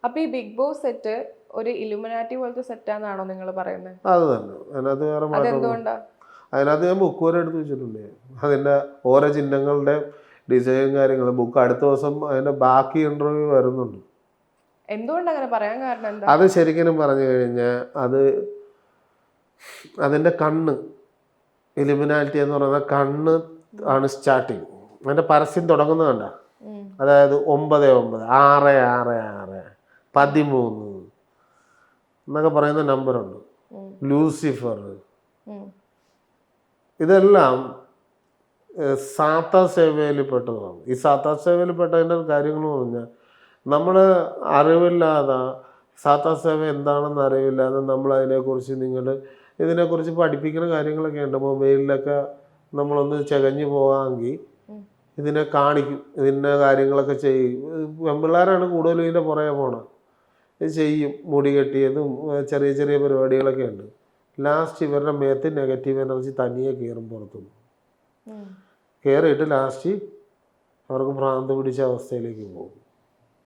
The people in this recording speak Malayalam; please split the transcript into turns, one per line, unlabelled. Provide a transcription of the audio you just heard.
അപ്പൊ ഈ ബിഗ് ബോസ് സെറ്റ് ഒരു ഇലുമിനാറ്റി പോലത്തെ സെറ്റാന്നാണോ നിങ്ങൾ പറയുന്നത്?
അത് തന്നെ. അതിനകത്ത് വേറെ മാറ്റം.
അതെന്തുകൊണ്ടാ?
അതിനകത്ത് ഞാൻ ബുക്ക് വരെ എടുത്ത് വെച്ചിട്ടുണ്ട്. അതിൻ്റെ ഓരോ ചിഹ്നങ്ങളുടെ ഡിസൈൻ കാര്യങ്ങൾ ബുക്ക് അടുത്ത ദിവസം അതിൻ്റെ ബാക്കി ഇൻ്റർവ്യൂ വരുന്നുണ്ട്.
എന്തുകൊണ്ട് അങ്ങനെ പറയാൻ കാരണം എന്താ?
അത് ശരിക്കും പറഞ്ഞു കഴിഞ്ഞാൽ അതിൻ്റെ കണ്ണ്, ഇലുമിനാറ്റി എന്ന് പറയുന്ന കണ്ണ് ആണ് സ്റ്റാർട്ടിങ്. അതിൻ്റെ പരസ്യം തുടങ്ങുന്നത് കണ്ട, അതായത് 9 9 6 6 6 13 എന്നൊക്കെ പറയുന്ന നമ്പറുണ്ട്. ലൂസിഫർ, ഇതെല്ലാം സാത്താ സേവയിൽ പെട്ടതാണ്. ഈ സാത്താ സേവയിൽ പെട്ടതിൻ്റെ കാര്യങ്ങൾ പറഞ്ഞാൽ നമ്മൾ അറിവില്ലാതെ, സാത്താ സേവ എന്താണെന്ന് അറിവില്ലാതെ നമ്മൾ ഇതിനെക്കുറിച്ച് പഠിപ്പിക്കുന്ന കാര്യങ്ങളൊക്കെ ഉണ്ട്. മൊബൈലിലൊക്കെ നമ്മളൊന്ന് ചകഞ്ഞു പോകാമെങ്കിൽ ഇതിനെ കാണിക്കും, ഇതിൻ്റെ കാര്യങ്ങളൊക്കെ ചെയ്യും. പെൺപിള്ളേരാണ് കൂടുതലും ഇതിൻ്റെ പുറകെ പോകണം. ഇത് ചെയ്യും, മുടി കെട്ടിയതും ചെറിയ ചെറിയ പരിപാടികളൊക്കെ ഉണ്ട്. ലാസ്റ്റ് ഇവരുടെ മേത്ത് നെഗറ്റീവ് എനർജി തനിയെ കയറും, പുറത്തുനിന്ന് കയറിയിട്ട് ലാസ്റ്റ് അവർക്ക് ഭ്രാന്ത് പിടിച്ച അവസ്ഥയിലേക്ക് പോകും.